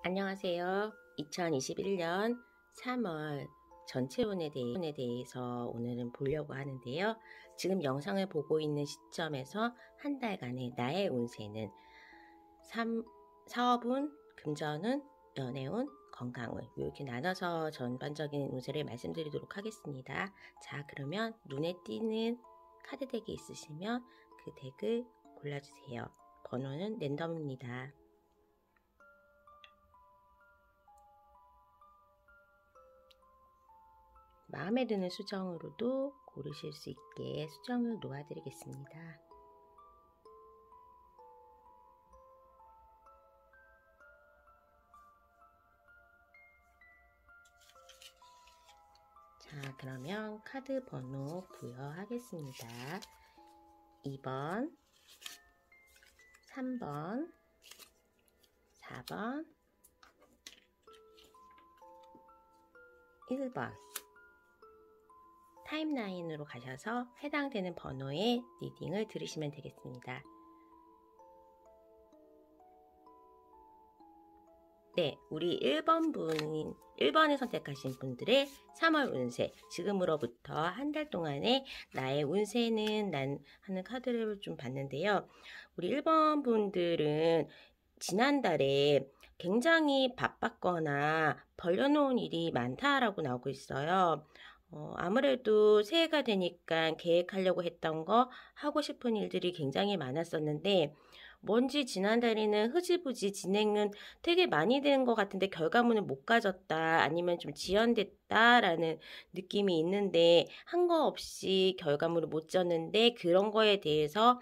안녕하세요. 2021년 3월 전체 운에 대해서 오늘은 보려고 하는데요. 지금 영상을 보고 있는 시점에서 한 달간의 나의 운세는 사업운, 금전운, 연애운, 건강운 이렇게 나눠서 전반적인 운세를 말씀드리도록 하겠습니다. 자, 그러면 눈에 띄는 카드 덱이 있으시면 그 덱을 골라주세요. 번호는 랜덤입니다. 마음에 드는 수정으로도 고르실 수 있게 수정을 놓아드리겠습니다. 자, 그러면 카드 번호 부여하겠습니다. 2번, 3번, 4번, 1번. 타임라인으로 가셔서 해당되는 번호의 리딩을 들으시면 되겠습니다. 네, 우리 1번을 선택하신 분들의 3월 운세, 지금으로부터 한 달 동안의 나의 운세는 하는 카드를 좀 봤는데요. 우리 1번 분들은 지난달에 굉장히 바빴거나 벌려놓은 일이 많다라고 나오고 있어요. 아무래도 새해가 되니까 계획하려고 했던 거, 하고 싶은 일들이 굉장히 많았었는데 뭔지 지난달에는 흐지부지 진행은 되게 많이 된 것 같은데 결과물은 못 가졌다, 아니면 좀 지연됐다라는 느낌이 있는데 한 거 없이 결과물을 못 졌는데 그런 거에 대해서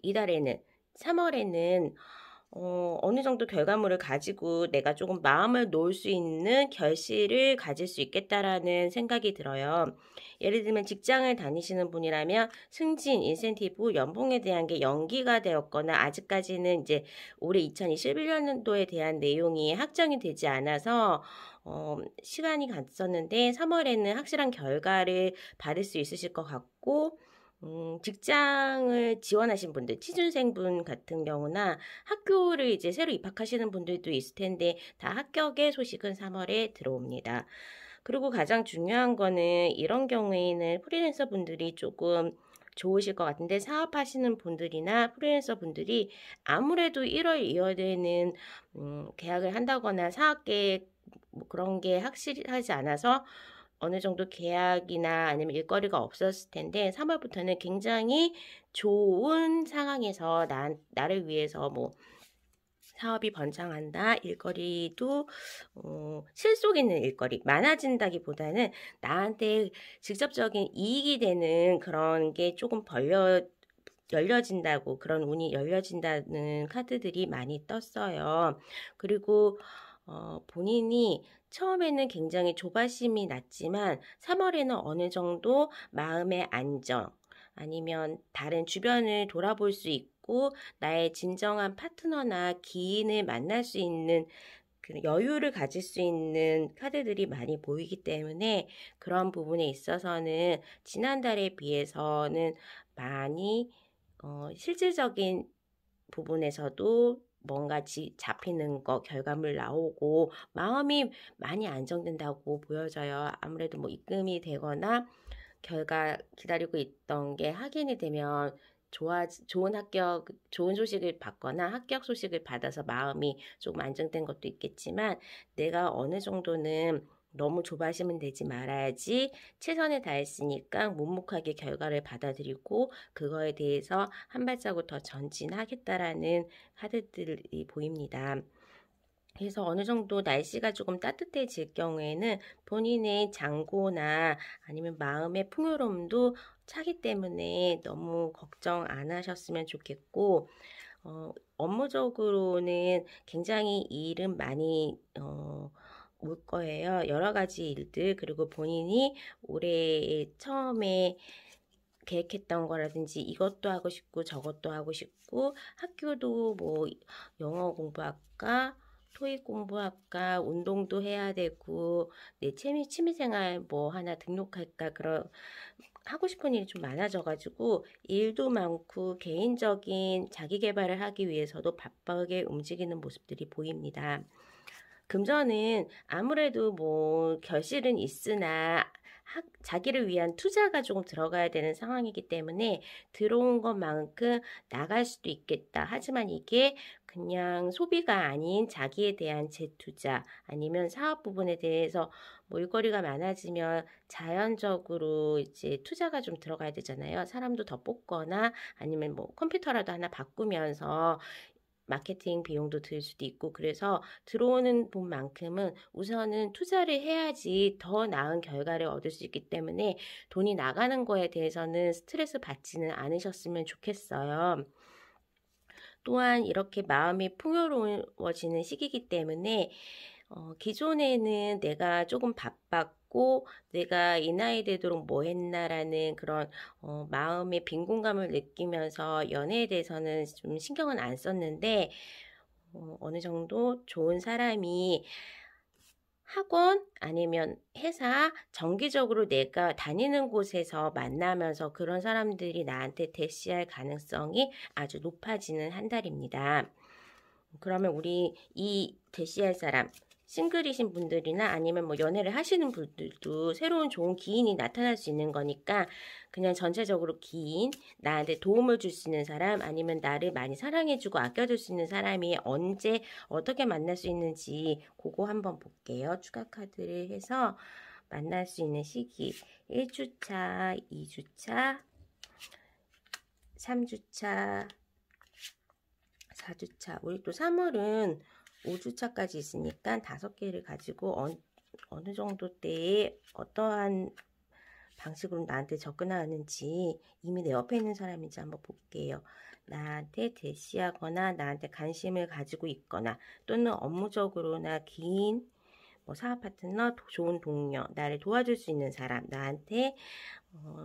이달에는 3월에는 어느 정도 결과물을 가지고 내가 조금 마음을 놓을 수 있는 결실을 가질 수 있겠다라는 생각이 들어요. 예를 들면 직장을 다니시는 분이라면 승진, 인센티브, 연봉에 대한 게 연기가 되었거나 아직까지는 이제 올해 2021년도에 대한 내용이 확정이 되지 않아서 시간이 갔었는데 3월에는 확실한 결과를 받을 수 있으실 것 같고, 직장을 지원하신 분들, 취준생분 같은 경우나 학교를 이제 새로 입학하시는 분들도 있을 텐데 다 합격의 소식은 3월에 들어옵니다. 그리고 가장 중요한 거는 이런 경우에는 프리랜서 분들이 조금 좋으실 것 같은데, 사업하시는 분들이나 프리랜서 분들이 아무래도 1월 2월에는 계약을 한다거나 사업 계획 뭐 그런 게 확실하지 않아서 어느 정도 계약이나 아니면 일거리가 없었을 텐데 3월부터는 굉장히 좋은 상황에서 나를 위해서 뭐 사업이 번창한다, 일거리도 실속 있는 일거리 많아진다기보다는 나한테 직접적인 이익이 되는 그런 게 조금 열려진다고, 그런 운이 열려진다는 카드들이 많이 떴어요. 그리고 본인이 처음에는 굉장히 조바심이 났지만 3월에는 어느 정도 마음의 안정, 아니면 다른 주변을 돌아볼 수 있고 나의 진정한 파트너나 기인을 만날 수 있는 그 여유를 가질 수 있는 카드들이 많이 보이기 때문에 그런 부분에 있어서는 지난달에 비해서는 많이 실질적인 부분에서도 뭔가 잡히는 거, 결과물 나오고 마음이 많이 안정된다고 보여져요. 아무래도 뭐 입금이 되거나 결과 기다리고 있던 게 확인이 되면 좋은 소식을 받거나 합격 소식을 받아서 마음이 조금 안정된 것도 있겠지만, 내가 어느 정도는 너무 조바심은 내지 말아야지, 최선을 다했으니까 묵묵하게 결과를 받아들이고 그거에 대해서 한 발자국 더 전진하겠다라는 카드들이 보입니다. 그래서 어느 정도 날씨가 조금 따뜻해질 경우에는 본인의 장고나 아니면 마음의 풍요로움도 차기 때문에 너무 걱정 안 하셨으면 좋겠고, 업무적으로는 굉장히 일은 많이 올 거예요. 여러 가지 일들, 그리고 본인이 올해 처음에 계획했던 거라든지 이것도 하고 싶고 저것도 하고 싶고, 학교도 뭐 영어 공부할까, 토익 공부할까, 운동도 해야 되고, 내 취미생활 뭐 하나 등록할까, 그런 하고 싶은 일이 좀 많아져가지고 일도 많고 개인적인 자기 개발을 하기 위해서도 바쁘게 움직이는 모습들이 보입니다. 금전은 아무래도 뭐 결실은 있으나 자기를 위한 투자가 조금 들어가야 되는 상황이기 때문에 들어온 것만큼 나갈 수도 있겠다. 하지만 이게 그냥 소비가 아닌 자기에 대한 재투자 아니면 사업 부분에 대해서 뭐 일거리가 많아지면 자연적으로 이제 투자가 좀 들어가야 되잖아요. 사람도 더 뽑거나 아니면 뭐 컴퓨터라도 하나 바꾸면서 마케팅 비용도 들 수도 있고, 그래서 들어오는 돈만큼은 우선은 투자를 해야지 더 나은 결과를 얻을 수 있기 때문에 돈이 나가는 거에 대해서는 스트레스 받지는 않으셨으면 좋겠어요. 또한 이렇게 마음이 풍요로워지는 시기이기 때문에 기존에는 내가 조금 바빴고 내가 이 나이 되도록 뭐 했나라는 그런 마음의 빈 공감을 느끼면서 연애에 대해서는 좀 신경은 안 썼는데 어느 정도 좋은 사람이 학원 아니면 회사 정기적으로 내가 다니는 곳에서 만나면서 그런 사람들이 나한테 대시할 가능성이 아주 높아지는 한 달입니다. 그러면 우리 이 대시할 사람 싱글이신 분들이나 아니면 뭐 연애를 하시는 분들도 새로운 좋은 기인이 나타날 수 있는 거니까 그냥 전체적으로 기인, 나한테 도움을 줄 수 있는 사람 아니면 나를 많이 사랑해주고 아껴줄 수 있는 사람이 언제 어떻게 만날 수 있는지 그거 한번 볼게요. 추가 카드를 해서 만날 수 있는 시기 1주차, 2주차, 3주차, 4주차. 우리 또 3월은 5주차까지 있으니까 5개를 가지고 어느 정도 때에 어떠한 방식으로 나한테 접근하는지 이미 내 옆에 있는 사람인지 한번 볼게요. 나한테 대시하거나 나한테 관심을 가지고 있거나 또는 업무적으로나 긴 뭐 사업 파트너, 좋은 동료, 나를 도와줄 수 있는 사람, 나한테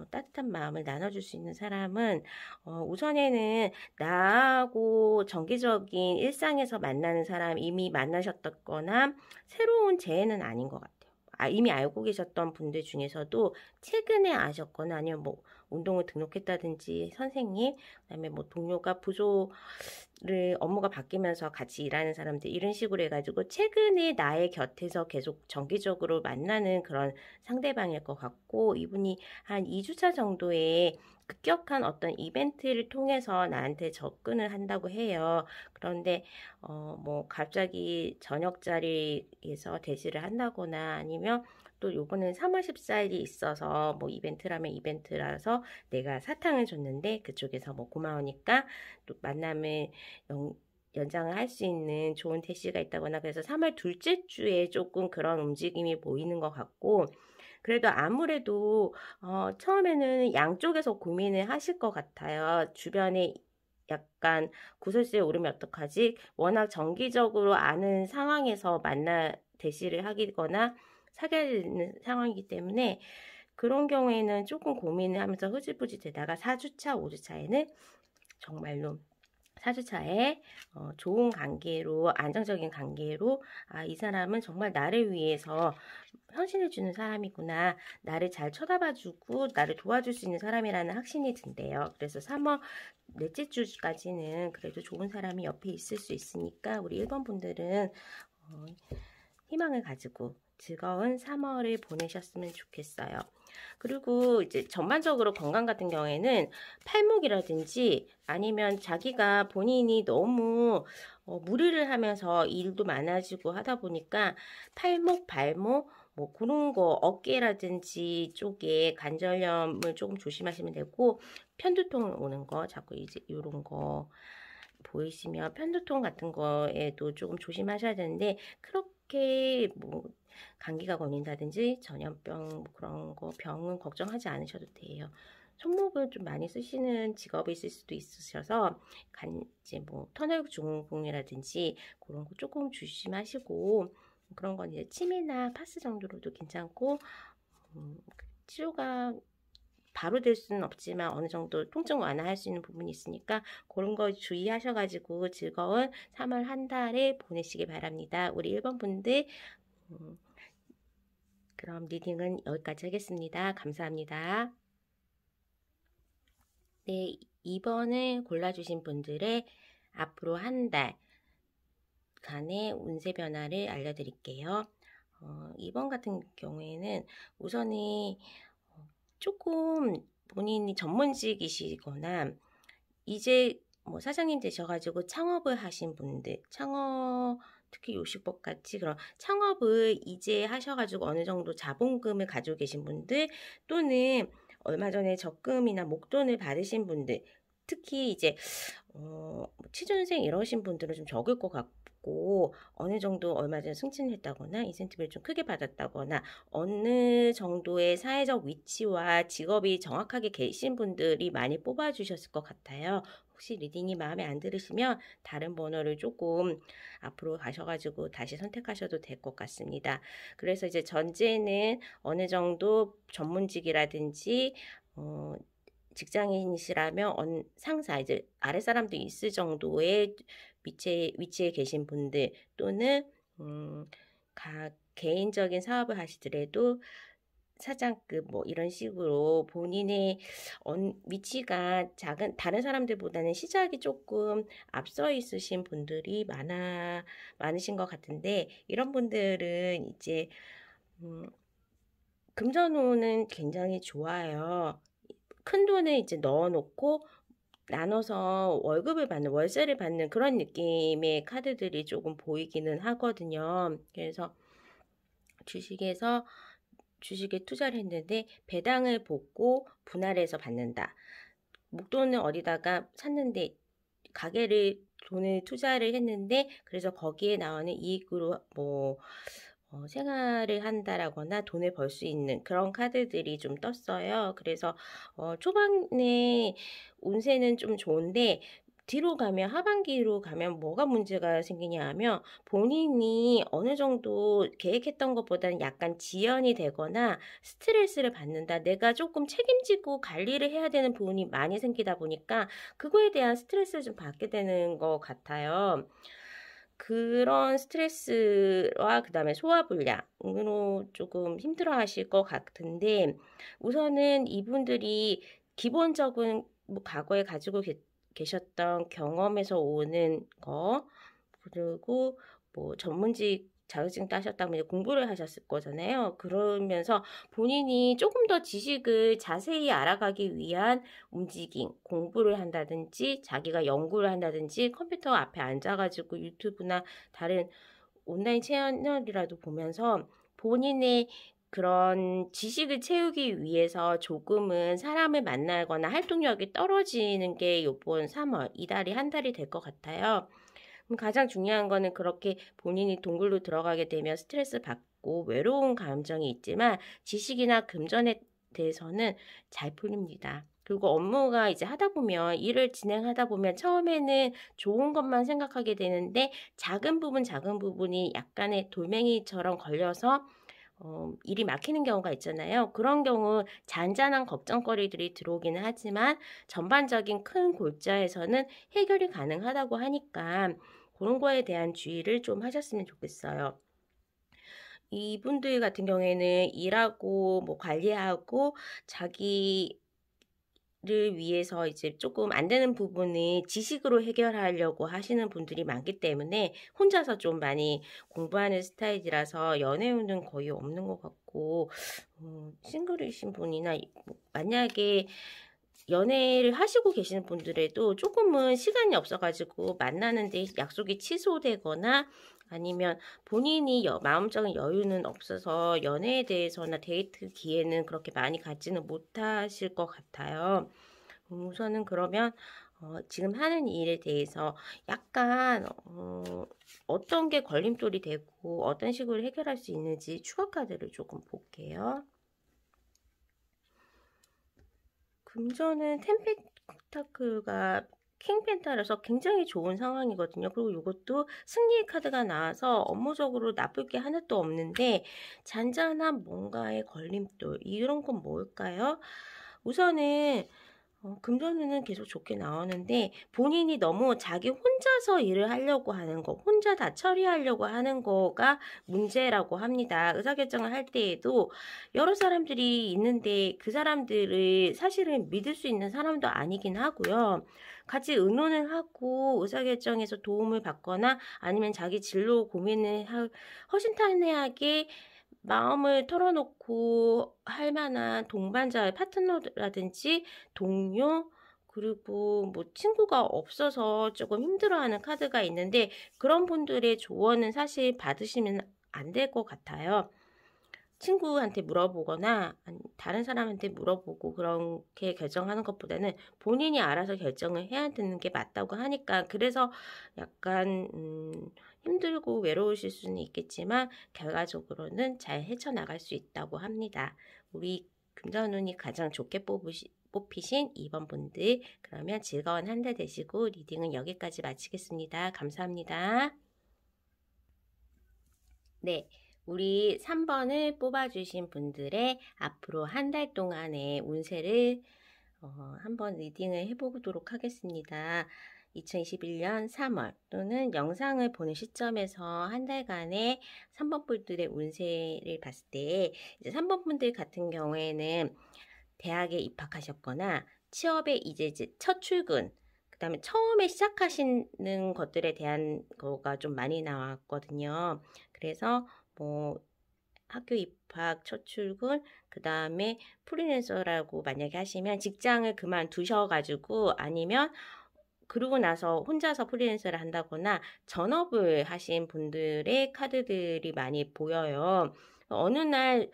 따뜻한 마음을 나눠줄 수 있는 사람은 우선에는 나하고 정기적인 일상에서 만나는 사람 이미 만나셨거나 새로운 재해는 아닌 것 같아요. 이미 알고 계셨던 분들 중에서도 최근에 아셨거나 아니면 뭐 운동을 등록했다든지 선생님, 그다음에 뭐 동료가 부조를 업무가 바뀌면서 같이 일하는 사람들 이런 식으로 해가지고 최근에 나의 곁에서 계속 정기적으로 만나는 그런 상대방일 것 같고 이분이 한 2주차 정도의 급격한 어떤 이벤트를 통해서 나한테 접근을 한다고 해요. 그런데 뭐 갑자기 저녁 자리에서 대시를 한다거나 아니면 또 요거는 3월 14일이 있어서 뭐 이벤트라면 이벤트라서 내가 사탕을 줬는데 그쪽에서 뭐 고마우니까 또 만남을 연장을 할 수 있는 좋은 대시가 있다거나 그래서 3월 둘째 주에 조금 그런 움직임이 보이는 것 같고 그래도 아무래도 처음에는 양쪽에서 고민을 하실 것 같아요. 주변에 약간 구설수에 오르면 어떡하지? 워낙 정기적으로 아는 상황에서 대시를 하거나 사귀어야 되는 상황이기 때문에 그런 경우에는 조금 고민을 하면서 흐지부지 되다가 4주차, 5주차에는 정말로 4주차에 좋은 관계로 안정적인 관계로 이 사람은 정말 나를 위해서 헌신해주는 사람이구나. 나를 잘 쳐다봐주고 나를 도와줄 수 있는 사람이라는 확신이 든대요. 그래서 3월 넷째 주까지는 그래도 좋은 사람이 옆에 있을 수 있으니까 우리 1번 분들은 희망을 가지고 즐거운 3월을 보내셨으면 좋겠어요. 그리고 이제 전반적으로 건강 같은 경우에는 팔목이라든지 아니면 자기가 본인이 너무 무리를 하면서 일도 많아지고 하다 보니까 팔목, 발목 뭐 그런 거 어깨라든지 쪽에 관절염을 조금 조심하시면 되고 편두통 오는 거 자꾸 이제 이런 거 보이시면 편두통 같은 거에도 조금 조심하셔야 되는데 그렇게 뭐 감기가 걸린다든지 전염병 뭐 그런 거 병은 걱정하지 않으셔도 돼요. 손목을 좀 많이 쓰시는 직업이 있을 수도 있으셔서 이제 뭐 터널 증후군이라든지 그런 거 조금 조심하시고 그런 건 이제 침이나 파스 정도로도 괜찮고 치료가 바로 될 수는 없지만 어느 정도 통증 완화할 수 있는 부분이 있으니까 그런 거 주의하셔가지고 즐거운 3월 한 달에 보내시기 바랍니다. 우리 1번 분들 그럼 리딩은 여기까지 하겠습니다. 감사합니다. 네, 2번을 골라주신 분들의 앞으로 한 달 간의 운세 변화를 알려드릴게요. 이번 같은 경우에는 우선이 조금 본인이 전문직이시거나 이제 뭐 사장님 되셔가지고 창업을 하신 분들, 특히 요식법 같이 그런 창업을 이제 하셔가지고 어느 정도 자본금을 가지고 계신 분들, 또는 얼마 전에 적금이나 목돈을 받으신 분들, 특히 이제 취준생 이러신 분들은 좀 적을 것 같고, 어느 정도 얼마 전에 승진했다거나 인센티브를 좀 크게 받았다거나 어느 정도의 사회적 위치와 직업이 정확하게 계신 분들이 많이 뽑아주셨을 것 같아요. 혹시 리딩이 마음에 안 들으시면 다른 번호를 조금 앞으로 가셔가지고 다시 선택하셔도 될 것 같습니다. 그래서 이제 전제는 어느 정도 전문직이라든지 직장인이시라면 상사, 이제 아랫사람도 있을 정도의 위치에 계신 분들, 또는 개인적인 사업을 하시더라도 사장급 뭐 이런 식으로 본인의 위치가 작은 다른 사람들보다는 시작이 조금 앞서 있으신 분들이 많으신 것 같은데, 이런 분들은 이제 금전운은 굉장히 좋아요. 큰 돈을 이제 넣어놓고 나눠서 월세를 받는 그런 느낌의 카드들이 조금 보이기는 하거든요. 그래서 주식에 투자를 했는데 배당을 받고 분할해서 받는다. 목돈을 어디다가 샀는데 돈을 투자를 했는데, 그래서 거기에 나오는 이익으로 생활을 한다라거나 돈을 벌 수 있는 그런 카드들이 좀 떴어요. 그래서 초반에 운세는 좀 좋은데, 하반기로 가면 뭐가 문제가 생기냐 하면, 본인이 어느 정도 계획했던 것보다는 약간 지연이 되거나 스트레스를 받는다. 내가 조금 책임지고 관리를 해야 되는 부분이 많이 생기다 보니까 그거에 대한 스트레스를 좀 받게 되는 것 같아요. 그런 스트레스와 그 다음에 소화불량으로 조금 힘들어 하실 것 같은데, 우선은 이분들이 기본적인 과거에 가지고 계셨던 경험에서 오는 거, 그리고 전문직 자격증 따셨다면 공부를 하셨을 거잖아요. 그러면서 본인이 조금 더 지식을 자세히 알아가기 위한 움직임, 공부를 한다든지 자기가 연구를 한다든지 컴퓨터 앞에 앉아가지고 유튜브나 다른 온라인 채널이라도 보면서 본인의 그런 지식을 채우기 위해서 조금은 사람을 만나거나 활동력이 떨어지는 게 이번 3월, 이달이 한 달이 될 것 같아요. 가장 중요한 거는, 그렇게 본인이 동굴로 들어가게 되면 스트레스 받고 외로운 감정이 있지만 지식이나 금전에 대해서는 잘 풀립니다. 그리고 업무가 이제 일을 진행하다 보면 처음에는 좋은 것만 생각하게 되는데, 작은 부분이 약간의 돌멩이처럼 걸려서 일이 막히는 경우가 있잖아요. 그런 경우 잔잔한 걱정거리들이 들어오기는 하지만 전반적인 큰 골자에서는 해결이 가능하다고 하니까 그런 거에 대한 주의를 좀 하셨으면 좋겠어요. 이분들 같은 경우에는 일하고 관리하고 자기를 위해서 이제 조금 안 되는 부분을 지식으로 해결하려고 하시는 분들이 많기 때문에 혼자서 좀 많이 공부하는 스타일이라서 연애운은 거의 없는 것 같고, 싱글이신 분이나 만약에 연애를 하시고 계시는 분들에도 조금은 시간이 없어가지고 만나는데 약속이 취소되거나, 아니면 본인이 마음적인 여유는 없어서 연애에 대해서나 데이트 기회는 그렇게 많이 갖지는 못하실 것 같아요. 우선은 그러면 지금 하는 일에 대해서 약간 어떤 게 걸림돌이 되고 어떤 식으로 해결할 수 있는지 추가 카드를 조금 볼게요. 금전은 템펜타클과 킹펜타라서 굉장히 좋은 상황이거든요. 그리고 이것도 승리의 카드가 나와서 업무적으로 나쁠 게 하나도 없는데, 잔잔한 뭔가의 걸림돌, 이런 건 뭘까요? 우선은 금전운은 계속 좋게 나오는데, 본인이 너무 자기 혼자서 일을 하려고 하는 거, 혼자 다 처리하려고 하는 거가 문제라고 합니다. 의사결정을 할 때에도 여러 사람들이 있는데 그 사람들을 사실은 믿을 수 있는 사람도 아니긴 하고요. 같이 의논을 하고 의사결정에서 도움을 받거나 아니면 자기 진로 고민을 허심탄회하게 마음을 털어놓고 할 만한 동반자, 파트너라든지 동료, 그리고 뭐 친구가 없어서 조금 힘들어하는 카드가 있는데 그런 분들의 조언은 사실 받으시면 안 될 것 같아요. 친구한테 물어보거나 다른 사람한테 물어보고 그렇게 결정하는 것보다는 본인이 알아서 결정을 해야 되는 게 맞다고 하니까 그래서 약간 힘들고 외로우실 수는 있겠지만 결과적으로는 잘 헤쳐나갈 수 있다고 합니다. 우리 금전운이 가장 좋게 뽑히신 2번 분들, 그러면 즐거운 한 달 되시고 리딩은 여기까지 마치겠습니다. 감사합니다. 네. 우리 3번을 뽑아주신 분들의 앞으로 한 달 동안의 운세를 한번 리딩을 해보도록 하겠습니다. 2021년 3월 또는 영상을 보는 시점에서 한 달간의 3번 분들의 운세를 봤을 때 이제 3번 분들 같은 경우에는 대학에 입학하셨거나 취업에 이제 첫 출근, 그 다음에 처음에 시작하시는 것들에 대한 거가 좀 많이 나왔거든요. 그래서 뭐 학교 입학, 첫 출근, 그 다음에 프리랜서라고 만약에 하시면 직장을 그만두셔가지고 아니면 그러고 나서 혼자서 프리랜서를 한다거나 전업을 하신 분들의 카드들이 많이 보여요. 어느 날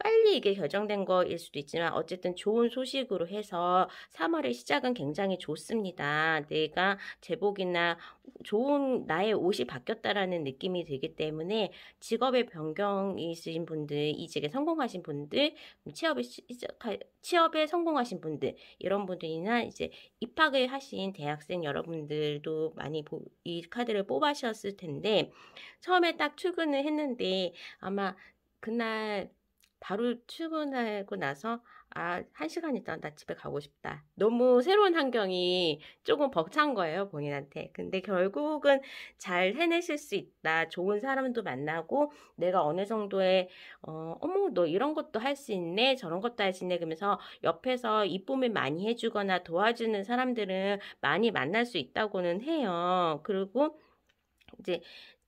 빨리 이게 결정된 거일 수도 있지만 어쨌든 좋은 소식으로 해서 3월의 시작은 굉장히 좋습니다. 내가 제복이나 좋은 나의 옷이 바뀌었다라는 느낌이 들기 때문에 직업의 변경이 있으신 분들, 이직에 성공하신 분들, 취업에 성공하신 분들, 이런 분들이나 이제 입학을 하신 대학생 여러분들도 많이 이 카드를 뽑으셨을 텐데 처음에 딱 출근을 했는데 아마 그날 바로 출근하고 나서 1시간 있다 나 집에 가고 싶다. 너무 새로운 환경이 조금 벅찬 거예요, 본인한테. 근데 결국은 잘 해내실 수 있다. 좋은 사람도 만나고 내가 어느 정도의 어머 너 이런 것도 할 수 있네, 저런 것도 할 수 있네 그러면서 옆에서 이쁨을 많이 해주거나 도와주는 사람들은 많이 만날 수 있다고는 해요. 그리고 이제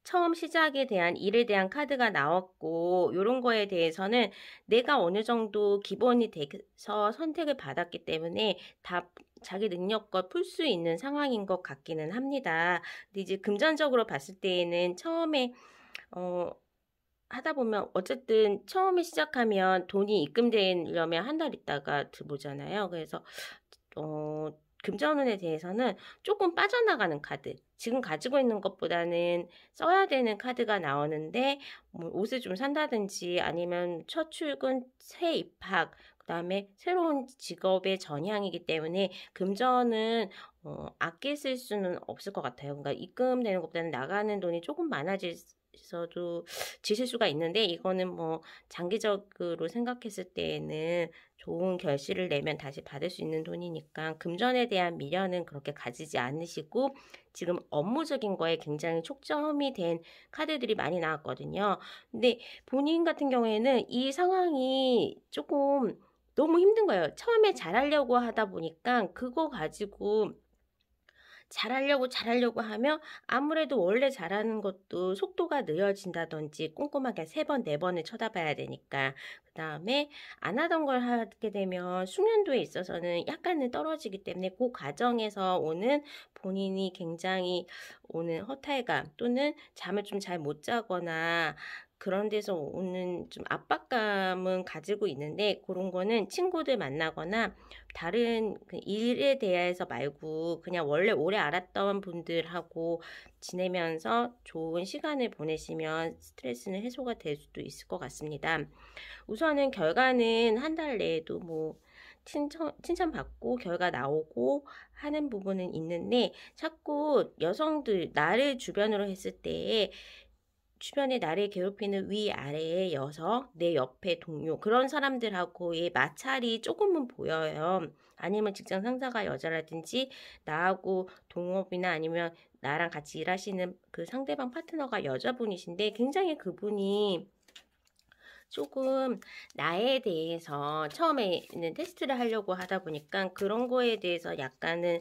처음 시작에 대한 일에 대한 카드가 나왔고 이런 거에 대해서는 내가 어느 정도 기본이 돼서 선택을 받았기 때문에 다 자기 능력과 풀 수 있는 상황인 것 같기는 합니다. 근데 이제 금전적으로 봤을 때에는 처음에 하다 보면 어쨌든 처음에 시작하면 돈이 입금되려면 한 달 있다가 들어오잖아요. 그래서 금전운에 대해서는 조금 빠져나가는 카드, 지금 가지고 있는 것보다는 써야 되는 카드가 나오는데 뭐 옷을 좀 산다든지 아니면 첫 출근, 새 입학, 그 다음에 새로운 직업의 전향이기 때문에 금전은 아껴 쓸 수는 없을 것 같아요. 그러니까 입금되는 것보다는 나가는 돈이 조금 많아져도 지실 수가 있는데 이거는 뭐 장기적으로 생각했을 때에는 좋은 결실을 내면 다시 받을 수 있는 돈이니까 금전에 대한 미련은 그렇게 가지지 않으시고 지금 업무적인 거에 굉장히 초점이 된 카드들이 많이 나왔거든요. 근데 본인 같은 경우에는 이 상황이 조금 너무 힘든 거예요. 처음에 잘하려고 하다 보니까 그거 가지고 잘하려고 하면 아무래도 원래 잘하는 것도 속도가 느려진다든지 꼼꼼하게 3번, 4번을 쳐다봐야 되니까 그 다음에 안 하던 걸 하게 되면 숙련도에 있어서는 약간은 떨어지기 때문에 그 과정에서 오는 본인이 굉장히 오는 허탈감 또는 잠을 좀 잘 못 자거나 그런 데서 오는 좀 압박감은 가지고 있는데 그런 거는 친구들 만나거나 다른 일에 대해서 말고 그냥 원래 오래 알았던 분들하고 지내면서 좋은 시간을 보내시면 스트레스는 해소가 될 수도 있을 것 같습니다. 우선은 결과는 한 달 내에도 뭐 칭찬받고 결과 나오고 하는 부분은 있는데 자꾸 여성들 나를 주변으로 했을 때에 주변에 나를 괴롭히는 위아래의 여성, 내 옆에 동료 그런 사람들하고의 마찰이 조금은 보여요. 아니면 직장 상사가 여자라든지 나하고 동업이나 아니면 나랑 같이 일하시는 그 상대방 파트너가 여자분이신데 굉장히 그분이 조금 나에 대해서 처음에는 테스트를 하려고 하다 보니까 그런 거에 대해서 약간은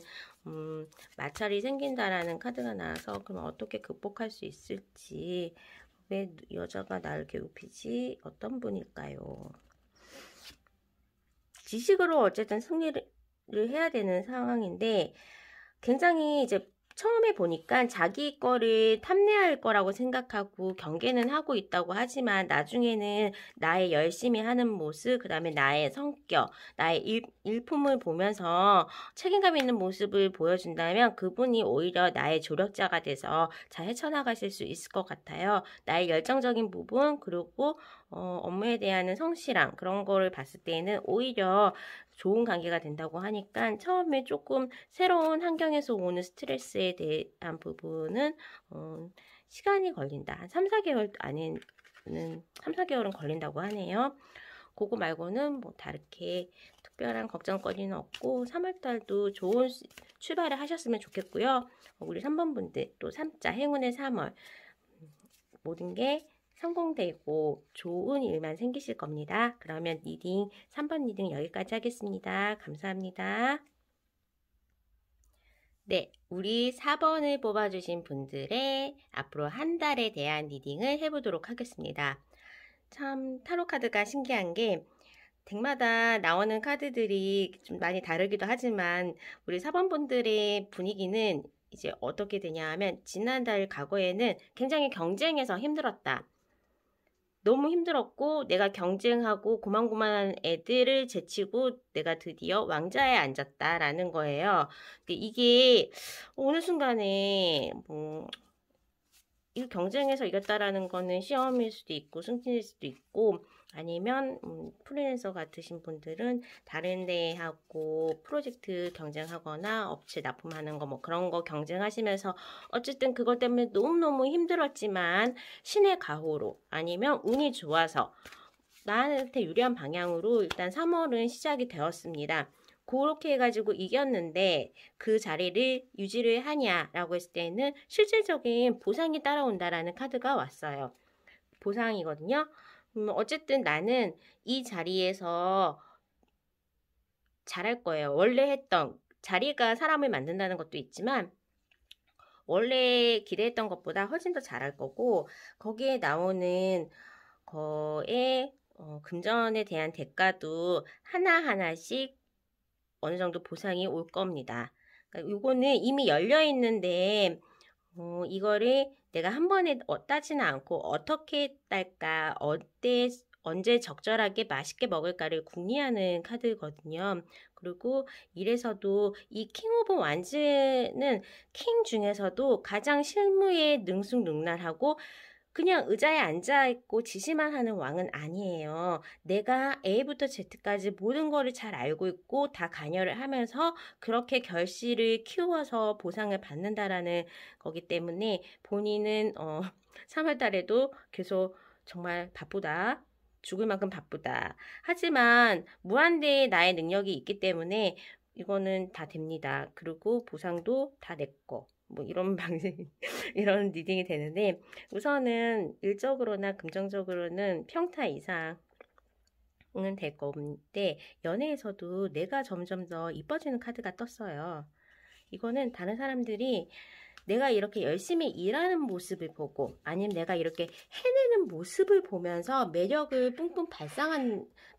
마찰이 생긴다라는 카드가 나와서 그럼 어떻게 극복할 수 있을지, 왜 여자가 나를 괴롭히지? 어떤 분일까요? 지식으로 어쨌든 승리를 해야 되는 상황인데 굉장히 이제 처음에 보니까 자기 거를 탐내할 거라고 생각하고 경계는 하고 있다고 하지만 나중에는 나의 열심히 하는 모습, 그 다음에 나의 성격, 나의 일품을 보면서 책임감 있는 모습을 보여준다면 그분이 오히려 나의 조력자가 돼서 잘 헤쳐나가실 수 있을 것 같아요. 나의 열정적인 부분, 그리고 업무에 대한 성실함, 그런 거를 봤을 때는 오히려 좋은 관계가 된다고 하니까 처음에 조금 새로운 환경에서 오는 스트레스에 대한 부분은 시간이 걸린다. 한 3, 4개월 안에는 3, 4개월은 걸린다고 하네요. 그거 말고는 뭐 다르게 특별한 걱정거리는 없고 3월달도 좋은 출발을 하셨으면 좋겠고요. 우리 3번 분들 또 3자 행운의 3월 모든 게 성공되고 좋은 일만 생기실 겁니다. 그러면 리딩 3번 리딩 여기까지 하겠습니다. 감사합니다. 네, 우리 4번을 뽑아주신 분들의 앞으로 한 달에 대한 리딩을 해보도록 하겠습니다. 참 타로 카드가 신기한 게 덱마다 나오는 카드들이 좀 많이 다르기도 하지만 우리 4번 분들의 분위기는 이제 어떻게 되냐 하면 지난달 과거에는 굉장히 경쟁해서 힘들었다. 너무 힘들었고 내가 경쟁하고 고만고만한 애들을 제치고 내가 드디어 왕좌에 앉았다라는 거예요. 이게 어느 순간에 이 경쟁에서 이겼다라는 거는 시험일 수도 있고 승진일 수도 있고 아니면 프리랜서 같으신 분들은 다른 데하고 프로젝트 경쟁하거나 업체 납품하는 거 뭐 그런 거 경쟁하시면서 어쨌든 그것 때문에 너무너무 힘들었지만 신의 가호로 아니면 운이 좋아서 나한테 유리한 방향으로 일단 3월은 시작이 되었습니다. 그렇게 해가지고 이겼는데 그 자리를 유지를 하냐라고 했을 때는 실질적인 보상이 따라온다라는 카드가 왔어요. 보상이거든요. 어쨌든 나는 이 자리에서 잘할 거예요. 원래 했던 자리가 사람을 만든다는 것도 있지만 원래 기대했던 것보다 훨씬 더 잘할 거고 거기에 나오는 거에 금전에 대한 대가도 하나하나씩 어느 정도 보상이 올 겁니다. 그러니까 이거는 이미 열려 있는데 이거를 내가 한 번에 따지는 않고 어떻게 딸까, 언제 적절하게 맛있게 먹을까를 궁리하는 카드거든요. 그리고 이래서도 이 킹 오브 완즈는 킹 중에서도 가장 실무에 능숙능란하고 그냥 의자에 앉아있고 지시만 하는 왕은 아니에요. 내가 A부터 Z까지 모든 거를 잘 알고 있고 다 관여를 하면서 그렇게 결실을 키워서 보상을 받는다라는 거기 때문에 본인은 3월 달에도 계속 정말 바쁘다. 죽을 만큼 바쁘다. 하지만 무한대의 나의 능력이 있기 때문에 이거는 다 됩니다. 그리고 보상도 다 내 거. 뭐 이런 방식, 이런 리딩이 되는데 우선은 일적으로나 금전적으로는 평타 이상은 될 건데 연애에서도 내가 점점 더 이뻐지는 카드가 떴어요. 이거는 다른 사람들이 내가 이렇게 열심히 일하는 모습을 보고 아니면 내가 이렇게 해내는 모습을 보면서 매력을 뿜뿜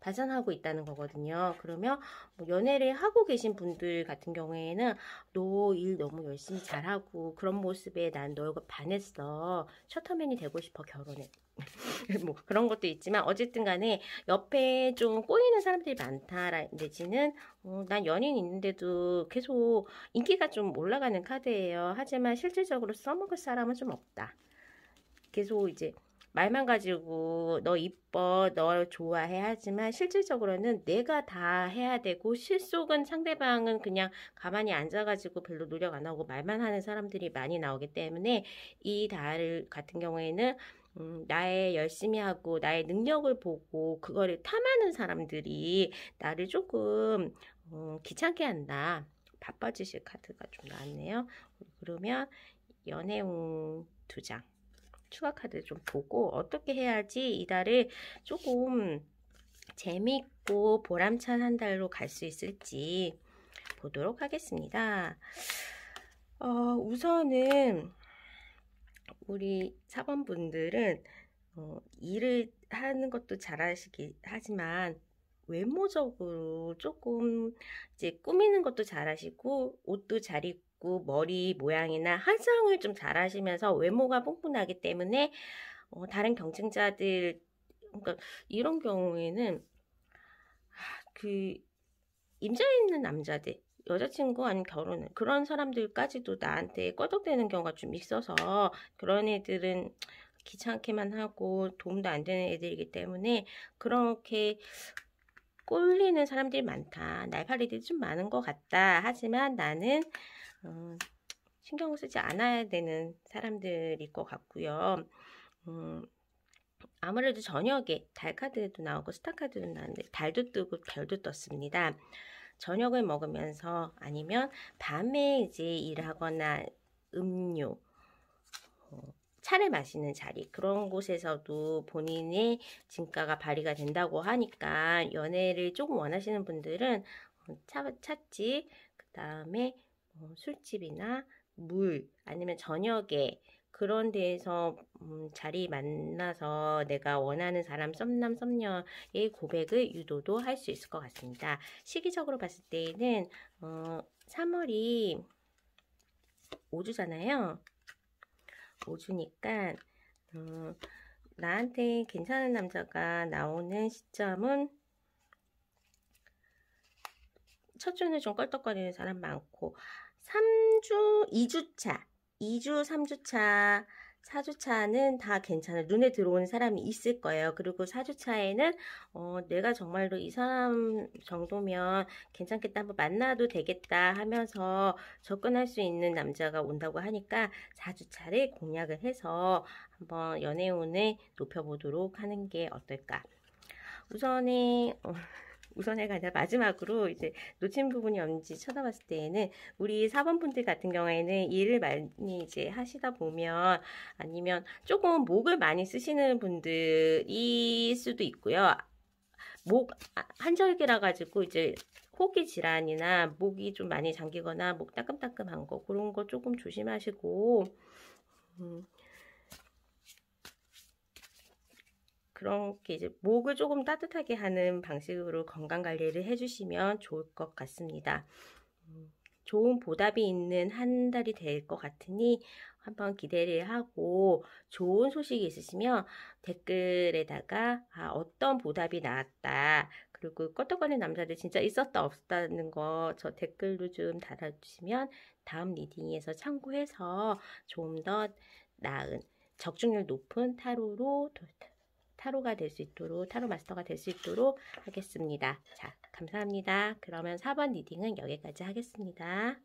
발산하고 있다는 거거든요. 그러면 뭐 연애를 하고 계신 분들 같은 경우에는 너 일 너무 열심히 잘하고 그런 모습에 난 너가 반했어. 셔터맨이 되고 싶어 결혼해. 뭐 그런 것도 있지만 어쨌든 간에 옆에 좀 꼬이는 사람들이 많다 내지는 난 연인 있는데도 계속 인기가 좀 올라가는 카드예요. 하지만 실질적으로 써먹을 사람은 좀 없다. 계속 이제 말만 가지고 너 이뻐, 너 좋아해 하지만 실질적으로는 내가 다 해야 되고 실속은 상대방은 그냥 가만히 앉아가지고 별로 노력 안 하고 말만 하는 사람들이 많이 나오기 때문에 이 달 같은 경우에는 나의 열심히 하고 나의 능력을 보고 그거를 탐하는 사람들이 나를 조금 귀찮게 한다. 바빠지실 카드가 좀 나왔네요. 그러면 연애운 2장 추가 카드 좀 보고 어떻게 해야지 이 달을 조금 재밌고 보람찬 한 달로 갈 수 있을지 보도록 하겠습니다. 우선은 우리 4번 분들은 일을 하는 것도 잘하시기 하지만 외모적으로 조금 이제 꾸미는 것도 잘하시고 옷도 잘 입고 머리 모양이나 화장을 좀 잘하시면서 외모가 뽕뽕하기 때문에 다른 경쟁자들, 그러니까 이런 경우에는 그 임자 있는 남자들, 여자친구 아니면 결혼을 그런 사람들까지도 나한테 껄떡대는 경우가 좀 있어서 그런 애들은 귀찮게만 하고 도움도 안 되는 애들이기 때문에 그렇게 꼴리는 사람들이 많다. 날파리들이 좀 많은 것 같다. 하지만 나는 신경을 쓰지 않아야 되는 사람들일 것 같고요. 아무래도 저녁에 달 카드도 나오고 스타 카드도 나오는데 달도 뜨고 별도 떴습니다. 저녁을 먹으면서 아니면 밤에 이제 일하거나 음료, 차를 마시는 자리, 그런 곳에서도 본인의 진가가 발휘가 된다고 하니까 연애를 조금 원하시는 분들은 찻집, 그 다음에 술집이나 물, 아니면 저녁에 그런 데에서 자리 만나서 내가 원하는 사람 썸남 썸녀의 고백을 유도도 할 수 있을 것 같습니다. 시기적으로 봤을 때는 3월이 5주잖아요. 5주니까 나한테 괜찮은 남자가 나오는 시점은 첫 주는 좀 껄떡거리는 사람 많고 3주, 2주차, 2주, 3주차, 4주차는 다 괜찮아요. 눈에 들어오는 사람이 있을 거예요. 그리고 4주차에는 내가 정말로 이 사람 정도면 괜찮겠다, 한번 만나도 되겠다 하면서 접근할 수 있는 남자가 온다고 하니까 4주차를 공략을 해서 한번 연애운을 높여보도록 하는 게 어떨까. 우선해가 아니라 마지막으로 이제 놓친 부분이 없는지 쳐다봤을 때에는 우리 4번 분들 같은 경우에는 일을 많이 이제 하시다 보면 아니면 조금 목을 많이 쓰시는 분들일 수도 있고요. 목 한절기라 가지고 이제 호기 질환이나 목이 좀 많이 잠기거나 목 따끔따끔한 거 그런 거 조금 조심하시고 그렇게 이제 목을 조금 따뜻하게 하는 방식으로 건강 관리를 해주시면 좋을 것 같습니다. 좋은 보답이 있는 한 달이 될 것 같으니 한번 기대를 하고 좋은 소식이 있으시면 댓글에다가 어떤 보답이 나왔다. 그리고 껐떡거리는 남자들 진짜 있었다 없었다는 거 저 댓글로 좀 달아주시면 다음 리딩에서 참고해서 좀 더 나은 적중률 높은 타로가 될 수 있도록, 타로 마스터가 될 수 있도록 하겠습니다. 자, 감사합니다. 그러면 4번 리딩은 여기까지 하겠습니다.